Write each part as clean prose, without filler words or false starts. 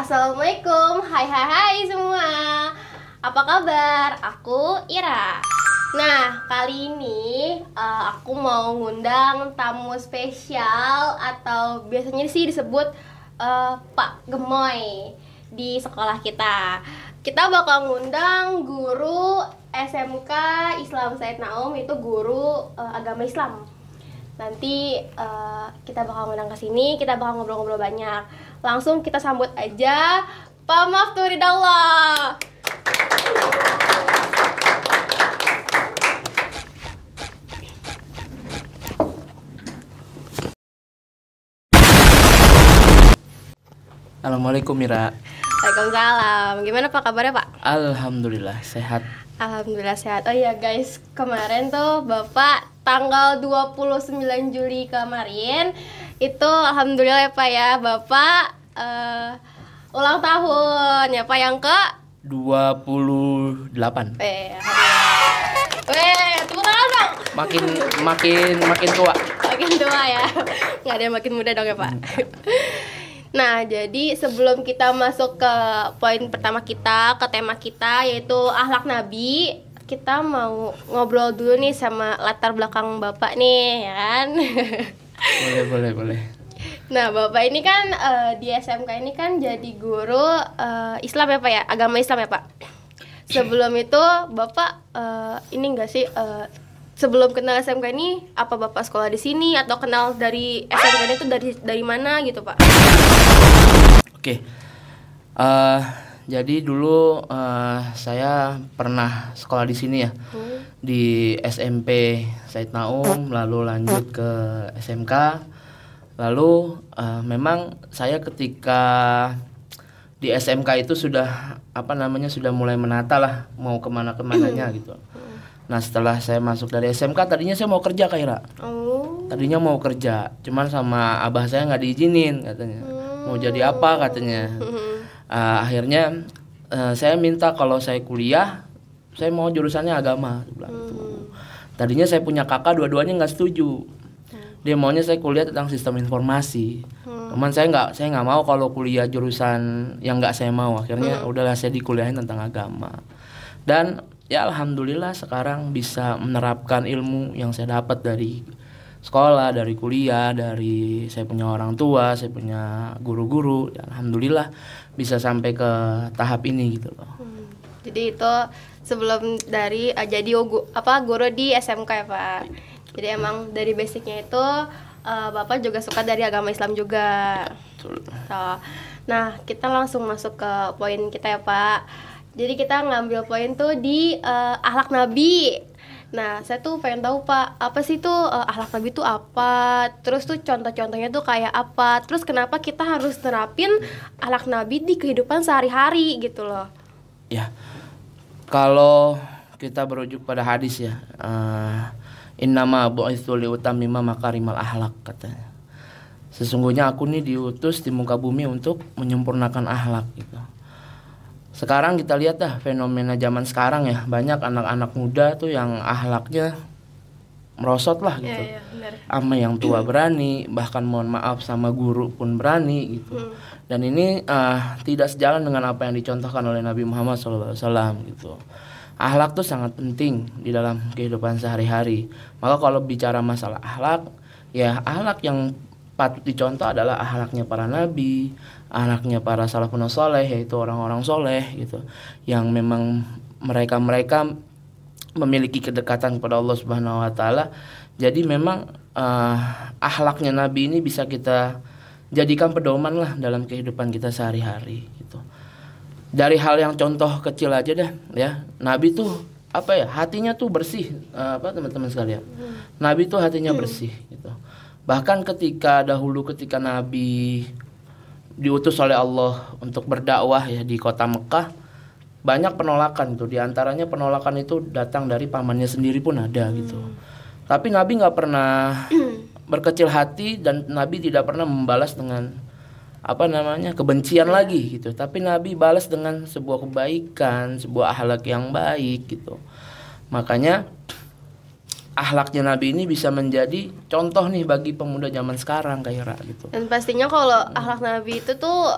Assalamualaikum, hai semua. Apa kabar? Aku Ira. Nah, kali ini aku mau ngundang tamu spesial atau biasanya sih disebut Pak Gemoy di sekolah kita. Kita bakal ngundang guru SMK Islam Said Naum, itu guru agama Islam. Nanti kita bakal ngundang ke sini, kita bakal ngobrol-ngobrol banyak. Langsung kita sambut aja Pak Mafturidallah. Assalamualaikum Mira. Waalaikumsalam. Gimana Pak kabarnya Pak? Alhamdulillah sehat. Alhamdulillah sehat. Oh iya guys, kemarin tuh Bapak tanggal 29 Juli kemarin itu alhamdulillah ya Pak ya, Bapak ulang tahun ya Pak yang ke 28. Tepuk tangan dong. Makin tua. Makin tua ya. Nggak ada yang makin muda dong ya Pak. Nah, jadi sebelum kita masuk ke poin pertama kita, ke tema kita yaitu akhlak Nabi, kita mau ngobrol dulu nih sama latar belakang Bapak nih, ya kan? Boleh. Nah, Bapak ini kan di SMK ini kan jadi guru Islam ya Pak ya, agama Islam ya Pak. Sebelum itu Bapak ini enggak sih sebelum kenal SMK ini apa Bapak sekolah di sini atau kenal dari SMK ini tuh dari mana gitu Pak? Oke. Jadi dulu saya pernah sekolah di sini ya. Di SMP Said Naum, lalu lanjut ke SMK. Lalu memang saya ketika di SMK itu sudah sudah mulai menata lah mau kemana-kemananya gitu. Nah setelah saya masuk dari SMK tadinya saya mau kerja Kaira. Tadinya mau kerja, cuman sama abah saya nggak diizinin katanya. Mau jadi apa katanya. Akhirnya saya minta kalau saya kuliah, saya mau jurusannya agama. Tadinya saya punya kakak, dua-duanya nggak setuju. Dia maunya saya kuliah tentang sistem informasi. Cuman saya nggak mau kalau kuliah jurusan yang nggak saya mau. Akhirnya udahlah saya dikuliahin tentang agama. Dan ya alhamdulillah sekarang bisa menerapkan ilmu yang saya dapat dari sekolah, dari kuliah, dari saya punya orang tua, saya punya guru-guru. Ya, alhamdulillah bisa sampai ke tahap ini gitu loh. Jadi itu sebelum dari jadi guru di SMK ya Pak. Jadi emang dari basicnya itu Bapak juga suka dari agama Islam juga. Betul. Nah kita langsung masuk ke poin kita ya Pak. Jadi kita ngambil poin tuh di akhlak Nabi. Nah, saya tuh pengen tahu Pak, apa sih tuh akhlak Nabi tuh apa? Terus tuh contoh-contohnya tuh kayak apa? Terus kenapa kita harus terapin akhlak Nabi di kehidupan sehari-hari gitu loh? Ya, kalau kita berujuk pada hadis ya, innama bu'itsu liutammima makarimal akhlak katanya. Sesungguhnya aku nih diutus di muka bumi untuk menyempurnakan akhlak gitu. Sekarang kita lihat dah fenomena zaman sekarang ya, banyak anak-anak muda tuh yang akhlaknya merosot lah gitu. Sama yang tua berani, bahkan mohon maaf sama guru pun berani gitu. Dan ini tidak sejalan dengan apa yang dicontohkan oleh Nabi Muhammad SAW gitu. Akhlak tuh sangat penting di dalam kehidupan sehari-hari. Maka kalau bicara masalah akhlak, ya akhlak yang patut dicontoh adalah akhlaknya para nabi, akhlaknya para salafun soleh, yaitu orang-orang soleh gitu, yang memang mereka memiliki kedekatan kepada Allah Subhanahu Wa Taala. Jadi memang akhlaknya nabi ini bisa kita jadikan pedoman lah dalam kehidupan kita sehari-hari gitu. Dari hal yang contoh kecil aja dah ya, nabi tuh hatinya tuh bersih, teman-teman sekalian. Nabi tuh hatinya bersih gitu. Bahkan ketika Nabi diutus oleh Allah untuk berdakwah ya di kota Mekah, banyak penolakan tuh. Di antaranya penolakan itu datang dari pamannya sendiri pun ada gitu. Tapi Nabi nggak pernah berkecil hati dan Nabi tidak pernah membalas dengan kebencian lagi gitu. Tapi Nabi balas dengan sebuah kebaikan, sebuah akhlak yang baik gitu. Makanya akhlaknya Nabi ini bisa menjadi contoh nih bagi pemuda zaman sekarang kayak Ra gitu. Dan pastinya kalau akhlak Nabi itu tuh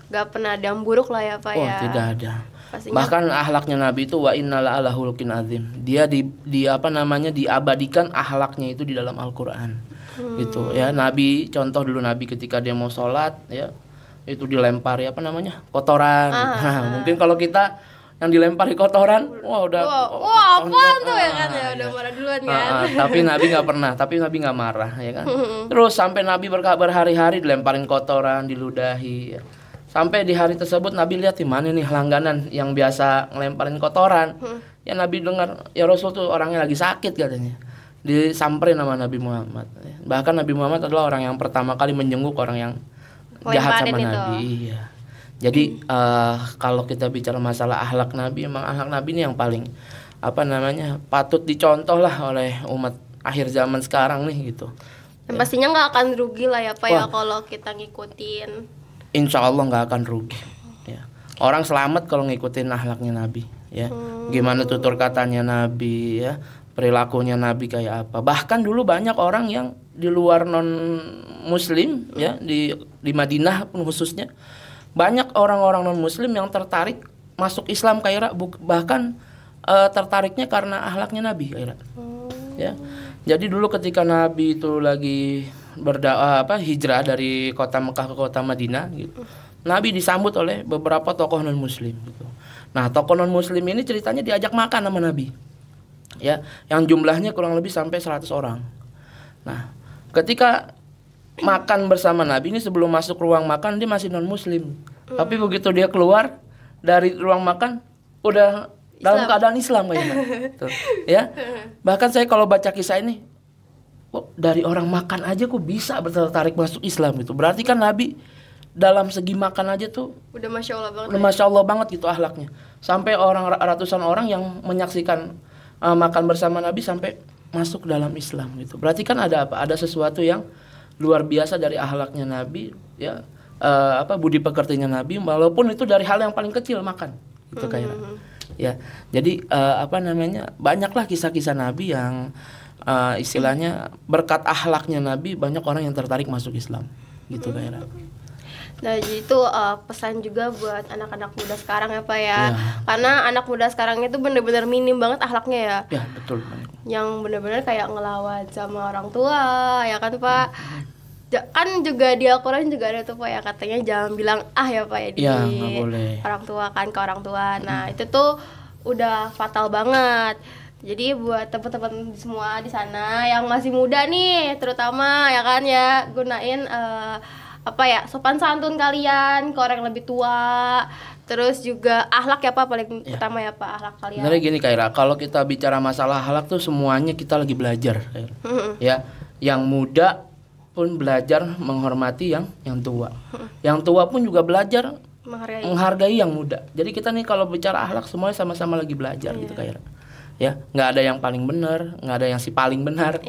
gak pernah ada yang buruk lah ya Pak Oh, ya. tidak ada. Pastinya. Bahkan akhlaknya Nabi itu wa innala ala hulqin azim. Dia di apa namanya diabadikan akhlaknya itu di dalam Al-Qur'an. Gitu ya. Nabi contoh dulu Nabi ketika dia mau sholat ya itu dilempari apa namanya? Kotoran. Mungkin kalau kita yang dilempari kotoran, wah udah wah apaan tuh ya kan ya udah marah duluan kan. Tapi Nabi nggak pernah, tapi Nabi nggak marah ya kan. Terus sampai Nabi berhari-hari dilemparin kotoran, diludahi. Ya. Sampai di hari tersebut Nabi lihat di mana nih langganan yang biasa ngelemparin kotoran. Ya Nabi dengar ya Rasul tuh orangnya lagi sakit katanya. Disamperin sama Nabi Muhammad. Bahkan Nabi Muhammad adalah orang yang pertama kali menjenguk orang yang jahat sama Nabi. Iya. Jadi kalau kita bicara masalah akhlak Nabi, emang akhlak Nabi ini yang paling apa namanya patut dicontoh lah oleh umat akhir zaman sekarang nih gitu. Dan pastinya nggak akan rugi lah ya Pak ya kalau kita ngikutin. Insya Allah nggak akan rugi. Ya. Orang selamat kalau ngikutin akhlaknya Nabi. Ya. Gimana tutur katanya Nabi, ya, perilakunya Nabi kayak apa. Bahkan dulu banyak orang yang di luar non Muslim, ya, di Madinah pun khususnya. Banyak orang-orang non-muslim yang tertarik masuk Islam kayak bahkan tertariknya karena akhlaknya Nabi kayak ya. Jadi dulu ketika Nabi itu lagi hijrah dari kota Mekah ke kota Madinah gitu. Nabi disambut oleh beberapa tokoh non-muslim gitu. Nah, tokoh non-muslim ini ceritanya diajak makan sama Nabi. Ya, yang jumlahnya kurang lebih sampai 100 orang. Nah, ketika makan bersama Nabi ini sebelum masuk ruang makan dia masih non muslim. Tapi begitu dia keluar dari ruang makan udah dalam keadaan Islam kayaknya. Tuh, ya. Bahkan saya kalau baca kisah ini dari orang makan aja kok bisa tertarik masuk Islam gitu. Berarti kan Nabi dalam segi makan aja tuh udah Masya Allah banget. Udah Masya Allah banget gitu akhlaknya. Sampai ratusan orang yang menyaksikan makan bersama Nabi sampai masuk dalam Islam gitu. Berarti kan ada apa? Ada sesuatu yang luar biasa dari akhlaknya Nabi, ya, budi pekertinya Nabi, walaupun itu dari hal yang paling kecil makan, gitu kayak, ya. Jadi banyaklah kisah-kisah Nabi yang istilahnya berkat akhlaknya Nabi banyak orang yang tertarik masuk Islam, gitu kayak. Nah, jadi itu pesan juga buat anak-anak muda sekarang ya Pak ya. Karena anak muda sekarang itu bener-bener minim banget akhlaknya ya. Ya betul. Yang bener-bener kayak ngelawan sama orang tua ya kan Pak. Kan juga di Al-Quran juga ada tuh Pak ya katanya jangan bilang ya Pak ya di orang tua kan ke orang tua. Nah itu tuh udah fatal banget. Jadi buat teman-teman semua di sana yang masih muda nih terutama ya kan ya gunain sopan santun kalian ke orang yang lebih tua. Terus juga akhlak ya Pak paling utama ya Pak akhlak kalian. Sebenarnya gini Kaira, kalau kita bicara masalah akhlak tuh semuanya kita lagi belajar ya. Yang muda pun belajar menghormati yang tua. Yang tua pun juga belajar menghargai yang muda. Jadi kita nih kalau bicara akhlak semuanya sama-sama lagi belajar gitu Kaira. Ya, nggak ada yang paling benar, nggak ada yang si paling benar,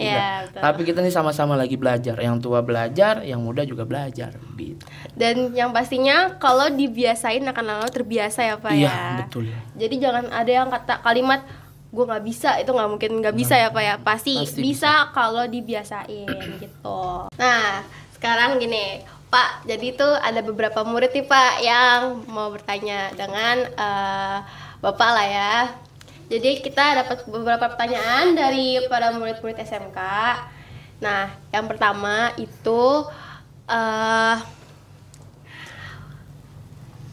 tapi kita nih sama-sama lagi belajar. Yang tua belajar, yang muda juga belajar, gitu. Dan yang pastinya kalau dibiasain akan lama terbiasa ya Pak ya. Iya betul. Jadi jangan ada yang kata kalimat gue nggak bisa, itu nggak mungkin nggak bisa ya Pak ya. Pasti bisa kalau dibiasain gitu. Nah sekarang gini Pak, jadi tuh ada beberapa murid nih Pak yang mau bertanya dengan Bapak lah ya. Jadi kita dapat beberapa pertanyaan dari para murid-murid SMK. Nah, yang pertama itu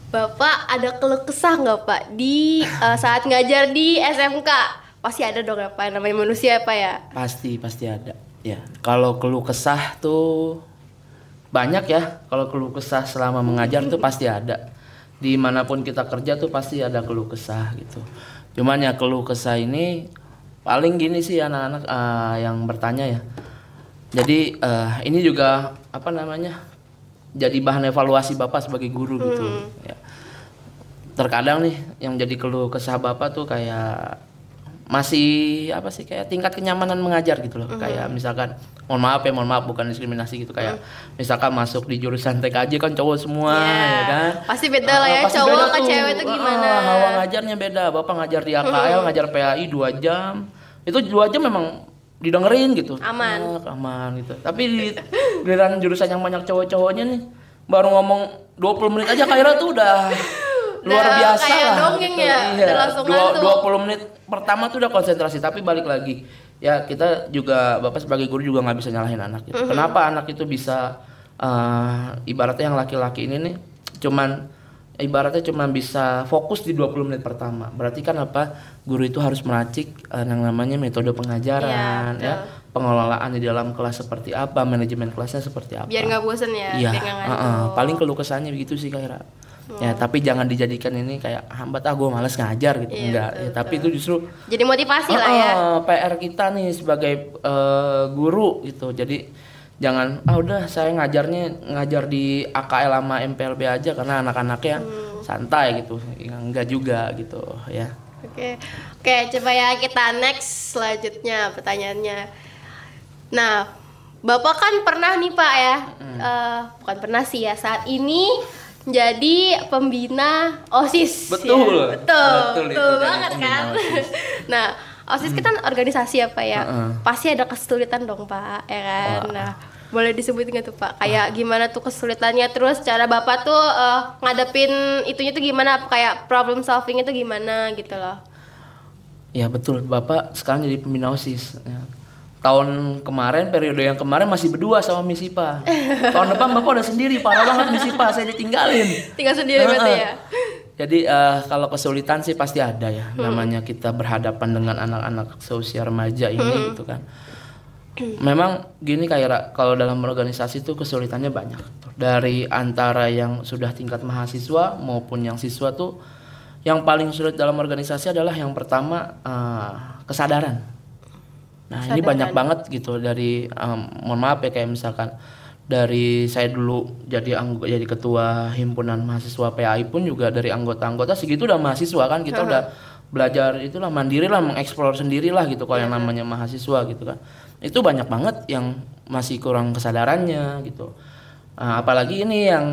Bapak ada keluh kesah nggak Pak di saat ngajar di SMK? Pasti ada dong ya Pak, namanya manusia ya Pak ya? Pasti ada. Ya, kalau keluh kesah tuh banyak ya. Kalau keluh kesah selama mengajar tuh pasti ada. Dimanapun kita kerja tuh pasti ada keluh kesah gitu. Cuman ya keluh kesah ini paling gini sih anak-anak yang bertanya ya. Jadi ini juga jadi bahan evaluasi Bapak sebagai guru gitu. Ya. Terkadang nih yang jadi keluh kesah Bapak tuh kayak masih kayak tingkat kenyamanan mengajar gitu loh. Kayak misalkan mohon maaf bukan diskriminasi gitu, kayak misalkan masuk di jurusan TKJ kan cowok semua ya kan. Pasti beda lah ya cowok ke cewek itu gimana. Hawa ngajarnya beda. Bapak ngajar di AKL, ngajar PAI 2 jam. Itu 2 jam memang didengerin gitu. Aman. Aman gitu. Tapi di giliran jurusan yang banyak cowok-cowoknya nih baru ngomong 20 menit aja Kak Ira tuh udah luar biasa kayak lah. dongeng gitu. ya. Iya. Udah langsung ngantuk. 20 menit pertama tuh udah konsentrasi, tapi balik lagi. Ya kita juga Bapak sebagai guru juga nggak bisa nyalahin anak gitu. Kenapa anak itu bisa ibaratnya yang laki-laki ini nih ibaratnya cuma bisa fokus di 20 menit pertama. Berarti kan apa? Guru itu harus meracik yang namanya metode pengajaran, ya, pengelolaan di dalam kelas seperti apa, manajemen kelasnya seperti apa. Biar nggak bosen ya, Iya, biar nggak ngantuk. paling keluh kesahnya begitu sih Kak Ira. Ya, tapi jangan dijadikan ini kayak hambat gue males ngajar gitu. Enggak, betul, ya, tapi itu justru jadi motivasi lah ya. PR kita nih sebagai guru gitu. Jadi jangan udah saya ngajar di AKL sama MPLB aja karena anak-anaknya santai gitu. Ya, enggak juga gitu ya. Oke, coba ya kita next selanjutnya pertanyaannya. Nah, Bapak kan pernah nih Pak ya, bukan pernah sih ya, saat ini jadi pembina OSIS. Betul. Ya? Betul Itu banget kan. Nah, OSIS kita organisasi apa ya? Pasti ada kesulitan dong Pak, ya kan? Nah, boleh disebutin nggak tuh Pak? Kayak gimana tuh kesulitannya, terus cara Bapak tuh ngadepin itunya tuh gimana? Kayak problem solving itu gimana gitu loh? Ya betul, Bapak sekarang jadi pembina OSIS. Ya. Tahun kemarin, periode yang kemarin masih berdua sama Miss Ipa. Tahun depan Bapak udah sendiri, parah banget Miss Ipa, saya ditinggalin. Tinggal sendiri berarti ya? Jadi kalau kesulitan sih pasti ada ya. Namanya kita berhadapan dengan anak-anak seusia remaja ini gitu kan. Memang gini kayak kalau dalam organisasi itu kesulitannya banyak. Dari antara yang sudah tingkat mahasiswa maupun yang siswa tuh yang paling sulit dalam organisasi adalah yang pertama kesadaran. Nah, ini banyak banget gitu dari mohon maaf ya kayak misalkan dari saya dulu jadi ketua himpunan mahasiswa PAI pun juga dari anggota-anggota segitu udah mahasiswa kan kita udah belajar itulah mandiri lah mengeksplor sendirilah gitu kalau yang namanya mahasiswa gitu kan. Itu banyak banget yang masih kurang kesadarannya gitu. Apalagi ini yang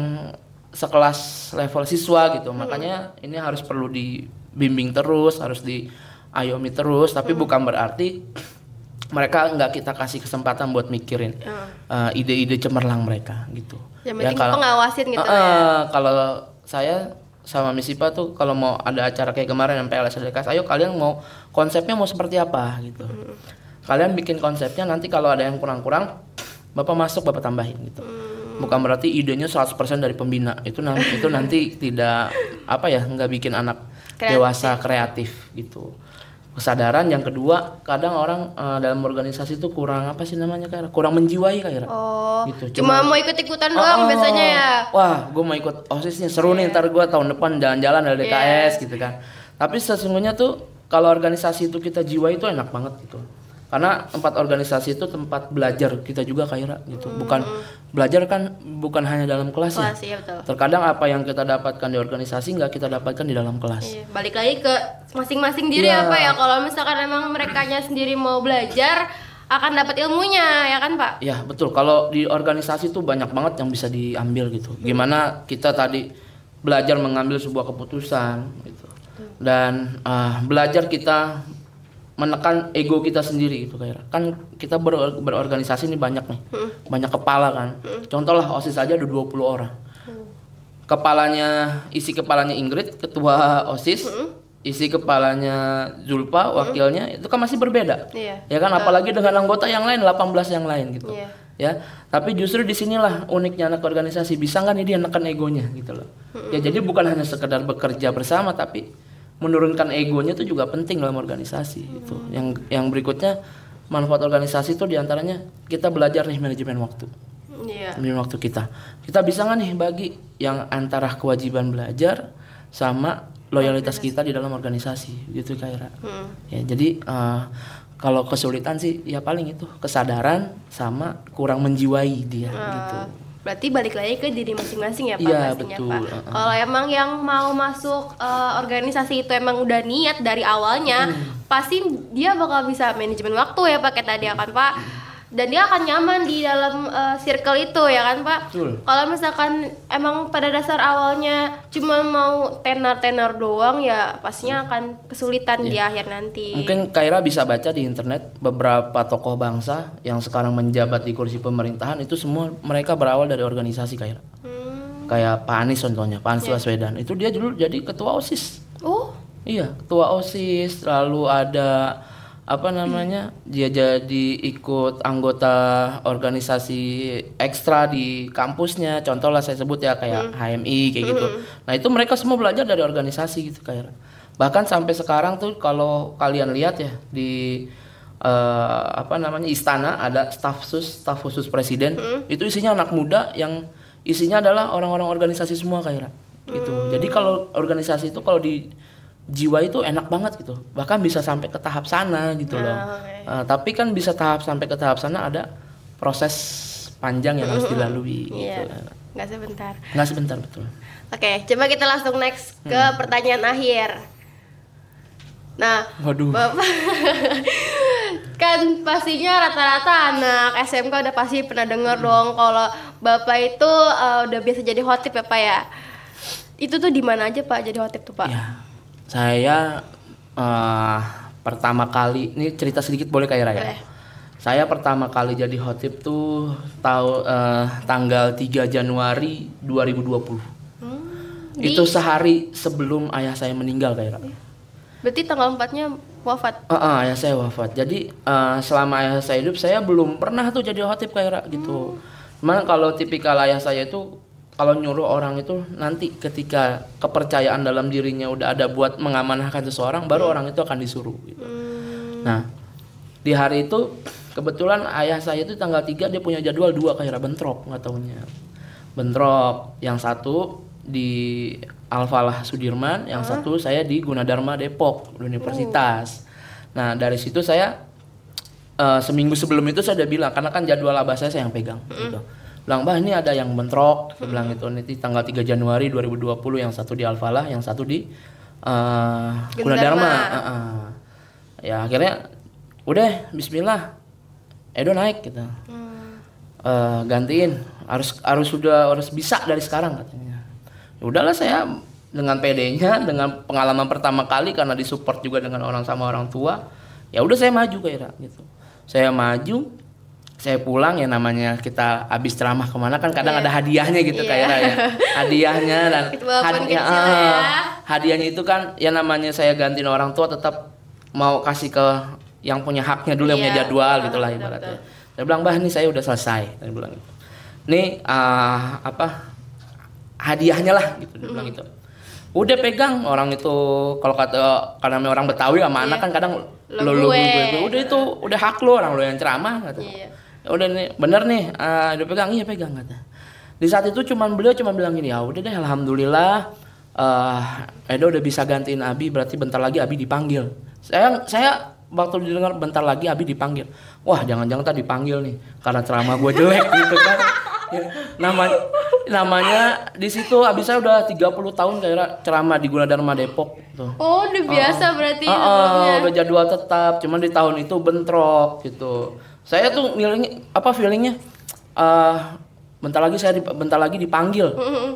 sekelas level siswa gitu. Makanya ini harus perlu dibimbing terus, harus diayomi terus, tapi bukan berarti mereka nggak kita kasih kesempatan buat mikirin ide-ide cemerlang mereka gitu. Yang penting pengawasin gitu ya. Kalau saya sama Miss Ipa tuh kalau mau ada acara kayak kemarin MPLS LDKS, ayo kalian mau konsepnya mau seperti apa gitu. Kalian bikin konsepnya, nanti kalau ada yang kurang-kurang Bapak masuk, Bapak tambahin gitu. Bukan berarti idenya 100% dari pembina. Itu nanti tidak nggak bikin anak dewasa kreatif gitu. Kesadaran yang kedua, kadang orang dalam organisasi itu kurang kurang menjiwai gitu. Cuma mau ikut-ikutan doang biasanya ya. Wah, gue mau ikut OSIS nih, seru nih, ntar gue tahun depan jalan-jalan LDKS gitu kan. Tapi sesungguhnya tuh kalau organisasi itu kita jiwai itu enak banget gitu. Karena tempat organisasi itu tempat belajar kita juga gitu. Belajar kan bukan hanya dalam kelas ya. Iya, betul. Terkadang apa yang kita dapatkan di organisasi nggak kita dapatkan di dalam kelas. Iya, balik lagi ke masing-masing diri apa ya. Kalau misalkan emang merekanya sendiri mau belajar akan dapat ilmunya ya kan Pak? Ya betul. Kalau di organisasi tuh banyak banget yang bisa diambil gitu. Gimana kita tadi belajar mengambil sebuah keputusan gitu. Dan belajar kita menekan ego kita sendiri gitu kan kita berorganisasi ini banyak nih, banyak kepala kan. Contoh lah OSIS aja ada 20 orang. Isi kepalanya Ingrid ketua OSIS, isi kepalanya Zulpa wakilnya itu kan masih berbeda. Ya kan apalagi dengan anggota yang lain 18 yang lain gitu. Ya, tapi justru disinilah uniknya anak organisasi, bisa nggak nih dia menekan egonya gitu loh. Ya jadi bukan hanya sekedar bekerja bersama, tapi menurunkan egonya itu juga penting dalam organisasi itu. Yang berikutnya manfaat organisasi itu diantaranya kita belajar nih manajemen waktu. Manajemen waktu kita bisa nggak nih bagi yang antara kewajiban belajar sama loyalitas kita di dalam organisasi gitu Kaira. Ya jadi kalau kesulitan sih ya paling itu kesadaran sama kurang menjiwai dia gitu. Berarti balik lagi ke diri masing-masing ya Pak, pastinya betul. Pak. Kalau emang yang mau masuk organisasi itu emang udah niat dari awalnya, pasti dia bakal bisa manajemen waktu ya Pak, kayak tadi kan Pak. dan dia akan nyaman di dalam circle itu ya kan Pak. Betul. Kalau misalkan emang pada dasar awalnya cuma mau tenar-tenar doang ya pastinya akan kesulitan di akhir nanti. Mungkin Kaira bisa baca di internet beberapa tokoh bangsa yang sekarang menjabat di kursi pemerintahan itu semua mereka berawal dari organisasi Kaira. Kayak Pak Anies contohnya, Pak Anies Baswedan itu dia dulu jadi ketua OSIS. Oh Iya, ketua OSIS, lalu ada apa namanya? Dia jadi ikut anggota organisasi ekstra di kampusnya. Contoh lah saya sebut ya kayak HMI kayak gitu. Nah, itu mereka semua belajar dari organisasi gitu kayak. Bahkan sampai sekarang tuh kalau kalian lihat ya di apa namanya istana ada staf khusus presiden. Itu isinya anak muda yang isinya adalah orang-orang organisasi semua kayak gitu. Jadi kalau organisasi itu kalau di jiwa itu enak banget gitu, bahkan bisa sampai ke tahap sana gitu loh. Tapi kan bisa sampai ke tahap sana ada proses panjang yang harus dilalui gitu. Nggak sebentar. Nggak sebentar betul. Oke, coba kita langsung next ke pertanyaan akhir. Nah, Waduh. Bapak kan pastinya rata-rata anak SMK udah pasti pernah dengar dong kalau Bapak itu udah biasa jadi hotip ya Pak ya. Itu tuh di mana aja Pak jadi hotip tuh Pak? Ya. Saya pertama kali, ini cerita sedikit boleh Kaira ya? Boleh. Saya pertama kali jadi hotip tuh tanggal 3 Januari 2020. Itu sehari sebelum ayah saya meninggal Kaira. Berarti tanggal 4-nya wafat? Ayah saya wafat. Jadi selama ayah saya hidup saya belum pernah tuh jadi hotip Kaira gitu. Cuman kalau tipikal ayah saya itu kalau nyuruh orang itu nanti ketika kepercayaan dalam dirinya udah ada buat mengamanahkan seseorang baru orang itu akan disuruh gitu. Nah, di hari itu kebetulan ayah saya itu tanggal 3 dia punya jadwal 2 Kaira bentrok nggak tahunya. Bentrok yang satu di Al-Falah Sudirman, yang satu saya di Gunadarma Depok Universitas. Nah, dari situ saya seminggu sebelum itu saya udah bilang karena kan jadwal abah saya yang pegang gitu. Bilang, "Bah, ini ada yang bentrok." Saya bilang itu nanti tanggal 3 Januari 2020 yang satu di Al-Falah, yang satu di Gunadarma. Ya akhirnya udah bismillah. Edo naik gitu. Gantiin harus bisa dari sekarang katanya. Ya udahlah saya dengan PD-nya dengan pengalaman pertama kali karena disupport juga dengan orang sama orang tua. Ya udah saya maju kayak gitu. Saya maju, saya pulang ya namanya kita habis ceramah kemana kan kadang ada hadiahnya gitu kayak ya. Hadiahnya dan hadiahnya itu kan ya namanya saya gantiin orang tua tetap mau kasih ke yang punya haknya dulu yang punya jadwal gitulah ibaratnya. Saya bilang, "Bah, ini saya udah selesai." Saya bilang gitu. Nih hadiahnya lah gitu dia bilang gitu. Udah pegang orang itu kalau karena orang Betawi sama anak kan kadang lo udah itu udah hak lo orang lo yang ceramah kata. Udah nih bener nih udah pegang iya pegang kata. Di saat itu beliau cuma bilang gini, "Ya udah deh alhamdulillah Edo udah bisa gantiin Abi berarti bentar lagi Abi dipanggil." Saya waktu didengar bentar lagi Abi dipanggil. Wah, jangan-jangan tadi dipanggil nih karena ceramah gue jelek gitu kan. Ya, namanya di situ Abi saya udah 30 tahun kayak ceramah di Gunadarma Depok tuh. Oh, udah biasa berarti udah jadwal tetap, cuman di tahun itu bentrok gitu. Saya tuh feelingnya bentar lagi dipanggil.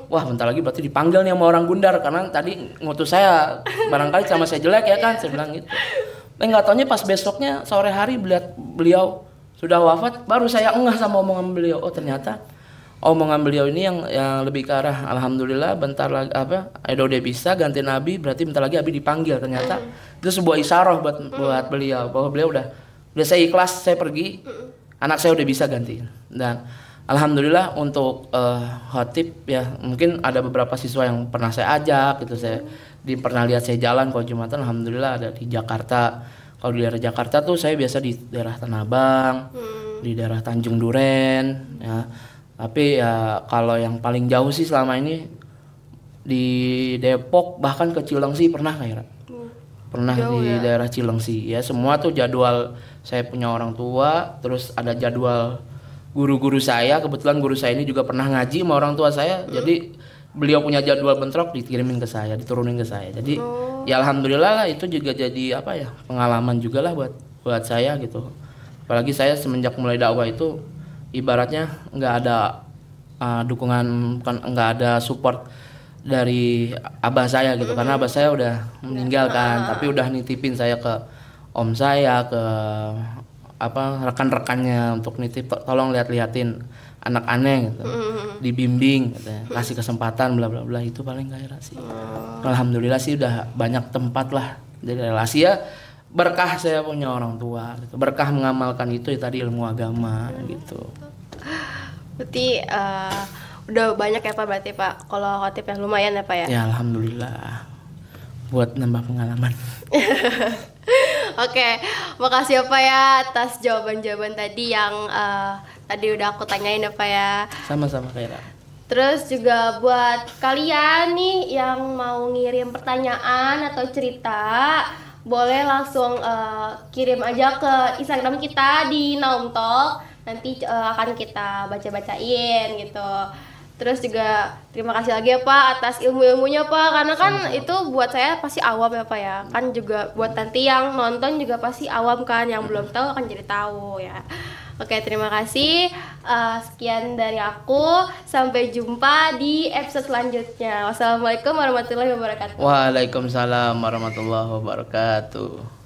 Wah, bentar lagi berarti dipanggil nih sama orang Gundar karena tadi ngutus saya barangkali sama saya jelek ya kan, saya bilang gitu. Nggak taunya pas besoknya sore hari beliau sudah wafat, baru saya enggah sama omongan beliau. Oh, ternyata omongan beliau ini yang lebih ke arah alhamdulillah bentar lagi Edo udah bisa ganti Nabi berarti bentar lagi Abi dipanggil. Ternyata itu sebuah isyarah buat beliau bahwa beliau udah saya ikhlas, saya pergi, anak saya udah bisa gantiin. Dan alhamdulillah untuk khotib ya mungkin ada beberapa siswa yang pernah saya ajak gitu, saya pernah lihat saya jalan kalau Jumatan alhamdulillah ada di Jakarta. Kalau di daerah Jakarta tuh saya biasa di daerah Tanah Abang, di daerah Tanjung Duren ya. Tapi ya kalau yang paling jauh sih selama ini di Depok bahkan ke Cilengsi pernah kayak pernah jauh di daerah Cilengsi ya. Semua tuh jadwal saya punya orang tua, terus ada jadwal guru-guru saya. Kebetulan guru saya ini juga pernah ngaji sama orang tua saya. Jadi beliau punya jadwal bentrok dikirimin ke saya, diturunin ke saya. Jadi ya alhamdulillah lah itu juga jadi pengalaman juga lah buat saya gitu. Apalagi saya semenjak mulai dakwah itu ibaratnya nggak ada dukungan, bukan nggak ada support dari abah saya gitu, karena abah saya udah meninggal kan, tapi udah nitipin saya ke om saya, ke apa rekan-rekannya untuk nitip, tolong lihat-liatin anak aneh gitu, dibimbing katanya, kasih kesempatan bla bla bla. Itu paling gairah sih. Alhamdulillah sih udah banyak tempat lah jadi relasi ya, berkah saya punya orang tua gitu. Berkah mengamalkan itu ya tadi, ilmu agama gitu. Berarti udah banyak ya Pak, berarti Pak kalau khotib yang lumayan ya Pak ya? Ya alhamdulillah, buat nambah pengalaman. Oke, makasih ya Pak ya atas jawaban-jawaban tadi yang tadi udah aku tanyain ya Pak ya. Sama-sama Kaira. Terus juga buat kalian nih yang mau ngirim pertanyaan atau cerita, boleh langsung kirim aja ke Instagram kita di Naum Talk. Nanti akan kita baca-bacain gitu. Terus juga terima kasih lagi ya Pak atas ilmu-ilmunya Pak, karena kan itu buat saya pasti awam ya Pak ya. Kan juga buat nanti yang nonton juga pasti awam kan, yang belum tahu akan jadi tahu ya. Oke, terima kasih. Sekian dari aku. Sampai jumpa di episode selanjutnya. Wassalamualaikum warahmatullahi wabarakatuh. Waalaikumsalam warahmatullahi wabarakatuh.